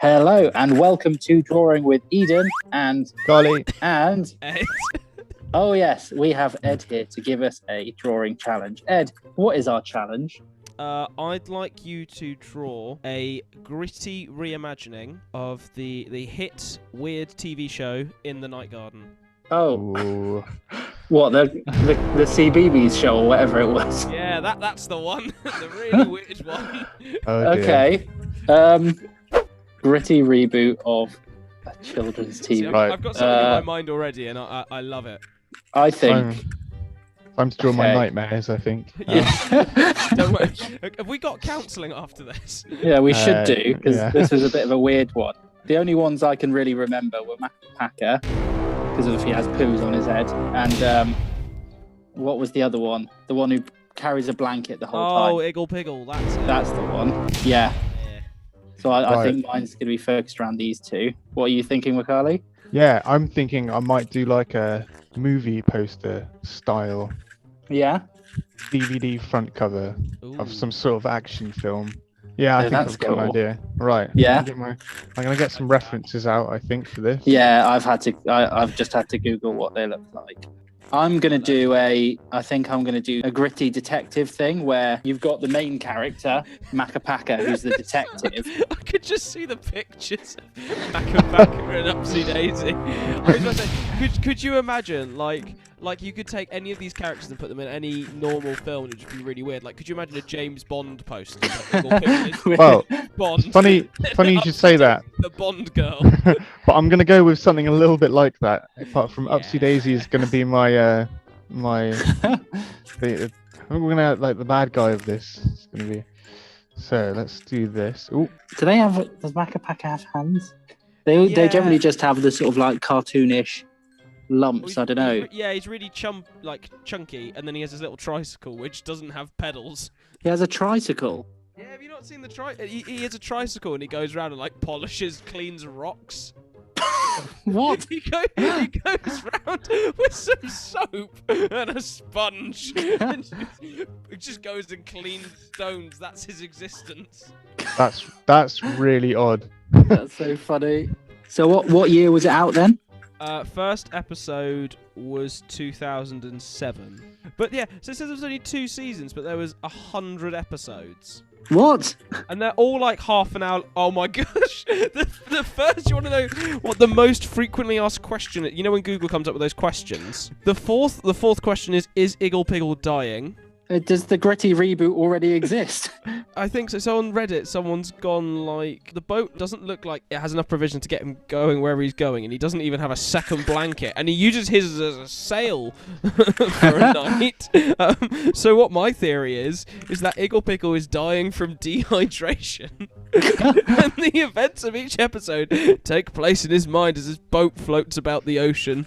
Hello and welcome to Drawing with Eden and Mikali. and Ed. oh yes, we have Ed here to give us a drawing challenge. Ed, what is our challenge? I'd like you to draw a gritty reimagining of the hit weird TV show In the Night Garden. Oh, Ooh. what the CBeebies show or whatever it was? Yeah, that's the one. The really weird one. Oh, dear. Okay, gritty reboot of a children's TV. See, Right. I've got something in my mind already, and I love it. I think. Time to draw my Okay. nightmares, I think. Don't worry. Have we got counselling after this? Yeah, we should do because yeah. this was a bit of a weird one. The only ones I can really remember were Packer because of he has poos on his head, and what was the other one? The one who carries a blanket the whole time. Oh, Iggle Piggle, that's it. That's the one. Yeah. Yeah. So I Right. think mine's going to be focused around these two. What are you thinking, Mikali? Yeah, I'm thinking I might do like a movie poster style Yeah. DVD front cover Ooh. of some sort of action film. Yeah, I Yeah, think that's I've got an cool. idea. Right. Yeah. I'm gonna get some references out, I think, for this. Yeah, I've just had to Google what they look like. I'm going to do a gritty detective thing where you've got the main character, Macapaka, who's the detective. I could just see the pictures of Macapaka and Upsy Daisy. I was about to say, could you imagine, like you could take any of these characters and put them in any normal film and it'd just be really weird. Like, could you imagine a James Bond poster? Well, Bond. funny you should say that. The Bond girl. But I'm gonna go with something a little bit like that. Apart from Upsy Yeah. Daisy is gonna be my I'm gonna like the bad guy of this. It's gonna be. So let's do this. Ooh, Does Macapaka have hands? They Yeah. generally just have the sort of like cartoonish lumps. I don't know. Yeah, he's really chunky, and then he has his little tricycle which doesn't have pedals. He has a tricycle. Yeah, have you not seen the he has a tricycle and he goes around and like polishes, cleans rocks. What? He goes round with some soap and a sponge. And just goes and cleans stones. That's his existence. that's really odd. That's so funny. So what year was it out then? First episode was 2007. But yeah, so it says there was only 2 seasons, but there was 100 episodes. What? And they're all like half an hour. Oh my gosh! The first, you want to know what the most frequently asked question? You know when Google comes up with those questions. The fourth question is Iggle Piggle dying? Does the gritty reboot already exist? I think so. So on Reddit, someone's gone like the boat doesn't look like it has enough provision to get him going wherever he's going, and he doesn't even have a second blanket, and he uses his as a sail for a night. So what my theory is that Iggle Piggle is dying from dehydration, and the events of each episode take place in his mind as his boat floats about the ocean.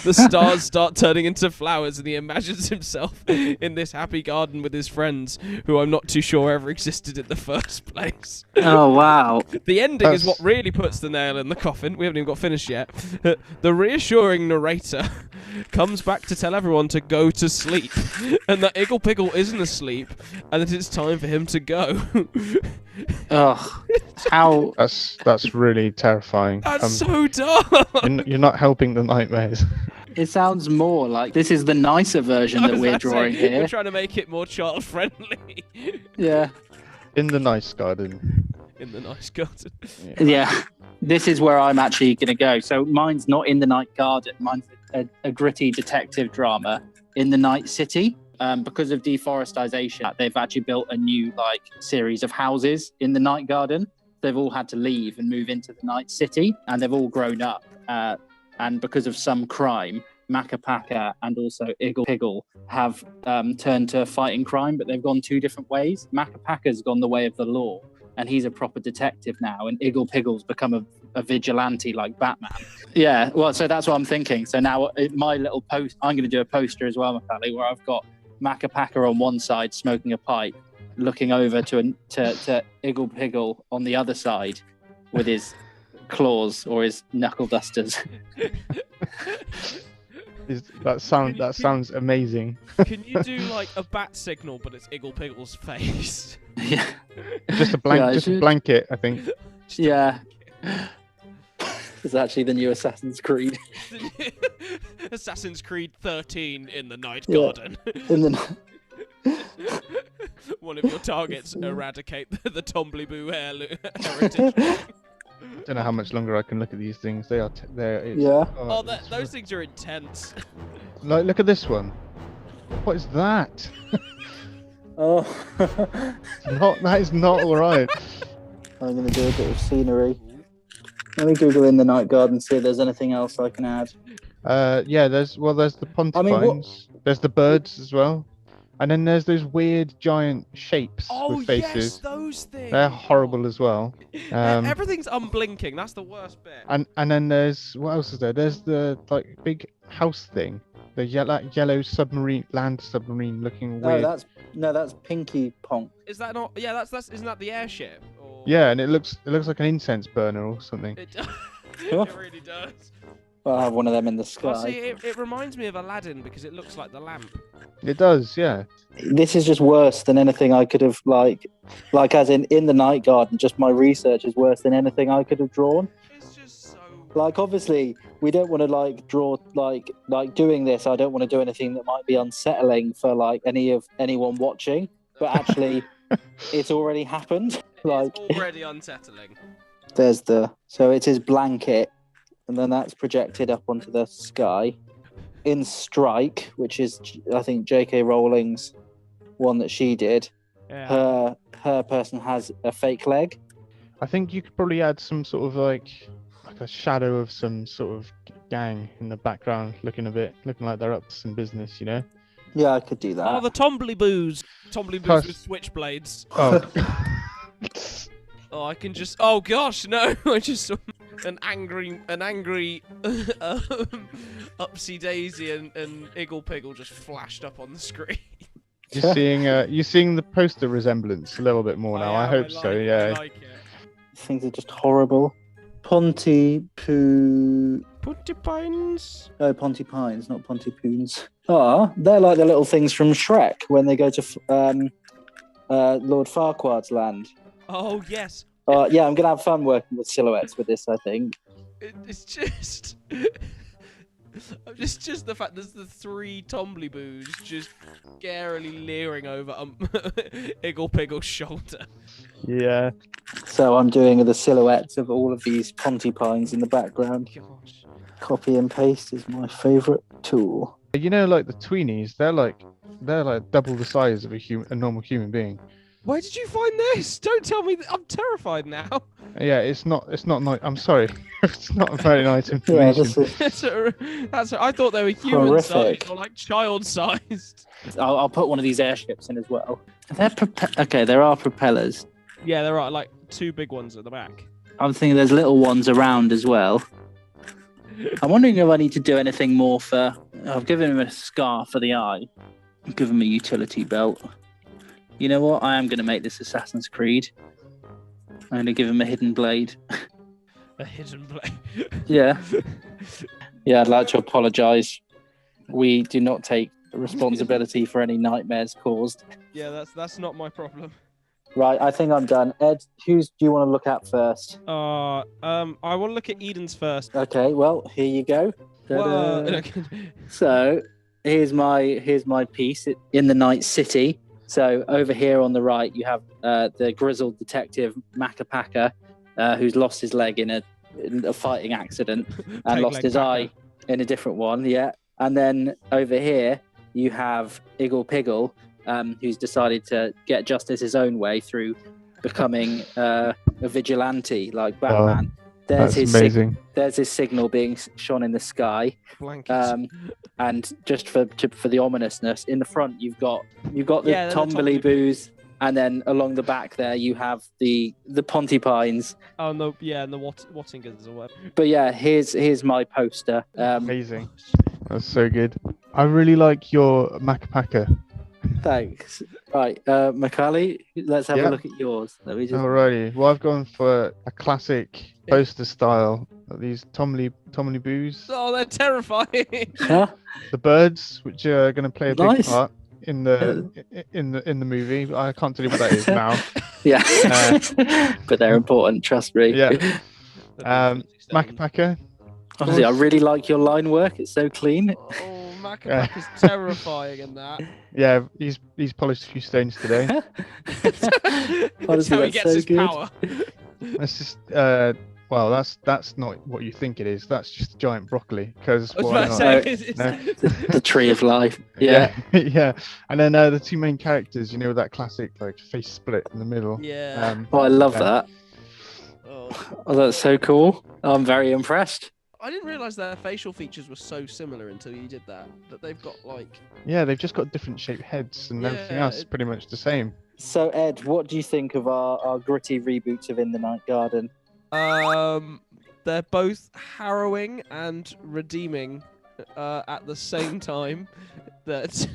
The stars start turning into flowers, and he imagines himself in this happy garden with his friends, who I'm not too sure ever existed in the first place. Oh wow. The ending is what really puts the nail in the coffin. We haven't even got finished yet. The reassuring narrator comes back to tell everyone to go to sleep, and that Iggle Piggle isn't asleep, and that it's time for him to go. Ugh. How? That's really terrifying. That's so dark. You're not helping the nightmares. It sounds more like this is the nicer version I that was we're about to say, drawing here. We're trying to make it more child friendly. Yeah. In the nice garden. In the nice garden. Yeah. This is where I'm actually going to go. So mine's not in the night garden. Mine's a gritty detective drama in the night city. Because of deforestation, they've actually built a new series of houses in the night garden. They've all had to leave and move into the night city, and they've all grown up. And because of some crime, Macapaka and also Iggle Piggle have turned to fighting crime, but they've gone 2 different ways. Macapaka's gone the way of the law, and he's a proper detective now, and Iggle Piggle's become a vigilante like Batman. Yeah, well, so that's what I'm thinking. So now my little post, I'm going to do a poster as well, Mikali, where I've got Macapaka on one side smoking a pipe, looking over to Iggle Piggle on the other side with his claws or his knuckle dusters. That sounds amazing. Can you do like a bat signal, but it's Iggle Piggle's face? Yeah. Just a blanket, I think. Yeah. It's actually the new Assassin's Creed. Assassin's Creed 13 in the Night Yeah. Garden. In the One of your targets, eradicate the Tombliboo heritage. I don't know how much longer I can look at these things. They are. Yeah. Oh, those things are intense. Like, look at this one. What is that? Oh. That is not alright. I'm going to do a bit of scenery. Let me Google in the Night Garden, see if there's anything else I can add. Yeah. There's the Pontipines. There's the birds as well, and then there's those weird giant shapes with faces. Yes, those things. They're horrible as well. Everything's unblinking. That's the worst bit. And then there's what else is there? There's the like big house thing, the yellow submarine, land submarine looking weird. That's Pinky Ponk. Is that not? Yeah, that's. Isn't that the airship? Or... Yeah, and it looks like an incense burner or something. It really does. I'll have one of them in the sky. Oh, see, it reminds me of Aladdin because it looks like the lamp. It does, yeah. This is just worse than anything I could have like as in the Night Garden. Just my research is worse than anything I could have drawn. It's just so. Like, obviously, we don't want to like draw like doing this. I don't want to do anything that might be unsettling for like anyone watching. But actually, it's already happened. Like, it's already unsettling. So it is blanket, and then that's projected up onto the sky. In Strike, which is I think J.K. Rowling's one that she did. Yeah. Her person has a fake leg. I think you could probably add some sort of like a shadow of some sort of gang in the background, looking like they're up to some business, you know? Yeah, I could do that. Oh, the Tombliboos with switchblades. Oh. Oh, I can just. Oh gosh, no! I just saw an angry Upsy Daisy and Iggle Piggle just flashed up on the screen. You're seeing the poster resemblance a little bit more now. I hope so. Yeah. I like it. Things are just horrible. Pontipines. No, Pontipines, not Pontypoons. They're like the little things from Shrek when they go to Lord Farquaad's land. Oh yes. Yeah, I'm gonna have fun working with silhouettes with this, I think. It's just. Just the fact there's the three Tombliboos just scarily leering over Iggle Piggle's shoulder. Yeah. So I'm doing the silhouettes of all of these Pontipines in the background. Gosh. Copy and paste is my favourite tool. You know, like the tweenies, they're like double the size of a normal human being. Where did you find this? Don't tell me. I'm terrified now. Yeah, it's not nice. I'm sorry. It's not very nice information. I thought they were human horrific. sized or like child sized. I'll put one of these airships in as well. There are propellers. Yeah, there are like two big ones at the back. I'm thinking there's little ones around as well. I'm wondering if I need to do anything more for... I've given him a scar for the eye. I've given him a utility belt. You know what? I am going to make this Assassin's Creed. I'm going to give him a hidden blade. A hidden blade? Yeah. Yeah, I'd like to apologise. We do not take responsibility for any nightmares caused. Yeah, that's not my problem. Right, I think I'm done. Ed, whose do you want to look at first? I want to look at Eden's first. Okay, well, here you go. Whoa. So, here's my piece in the Night City. So over here on the right, you have the grizzled detective Makapaka, who's lost his leg in a fighting accident and lost his eye in a different one. Yeah, and then over here you have Iggle Piggle, who's decided to get justice his own way through becoming a vigilante like Batman. That's amazing. There's his signal being shone in the sky. Blanket. And just for the ominousness, in the front you've got the Tombliboos, and then along the back there you have the Pontipines. Oh no, yeah, and the Wattingers or whatever. But yeah, here's my poster. Amazing. That's so good. I really like your Makapaka. Thanks. Right, Mikali, let's have a look at yours. Alrighty. Well, I've gone for a classic poster style. These Tombliboos. Oh, they're terrifying. Huh? The birds, which are going to play a big Nice. part in the movie. I can't tell you what that is now. Yeah, but they're important. Trust me. Yeah. Macpaca. Honestly, I really like your line work. It's so clean. Oh, Macapac is terrifying in that. Yeah, he's polished a few stones today. Honestly, That's how he that's gets so his good. power. That's just well, that's not what you think it is. That's just giant broccoli. Because I was why about to not? say, it's- No. The tree of life. Yeah. Yeah. And then the two main characters, you know, that classic like face split in the middle. yeah. Oh, I love Yeah. that. Oh. Oh, that's so cool. I'm very impressed. I didn't realise their facial features were so similar until you did that. That they've got like. Yeah, they've just got different shaped heads, and everything Yeah, else is pretty much the same. So, Ed, what do you think of our gritty reboots of In the Night Garden? They're both harrowing and redeeming at the same time. That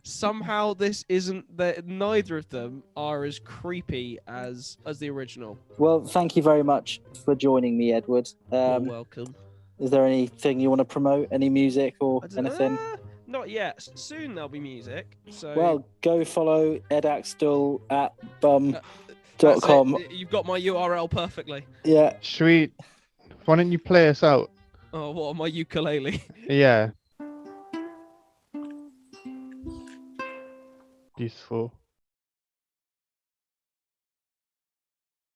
somehow this isn't that neither of them are as creepy as the original. Well, thank you very much for joining me, Edward. You're welcome. Is there anything you want to promote? Any music or I don't- anything? Not yet. Soon there'll be music. So Well, go follow Ed Axtell at that's bum.com. it. You've got my URL perfectly. Yeah. Sweet. Why don't you play us out? Oh, what on my ukulele? Yeah. Beautiful.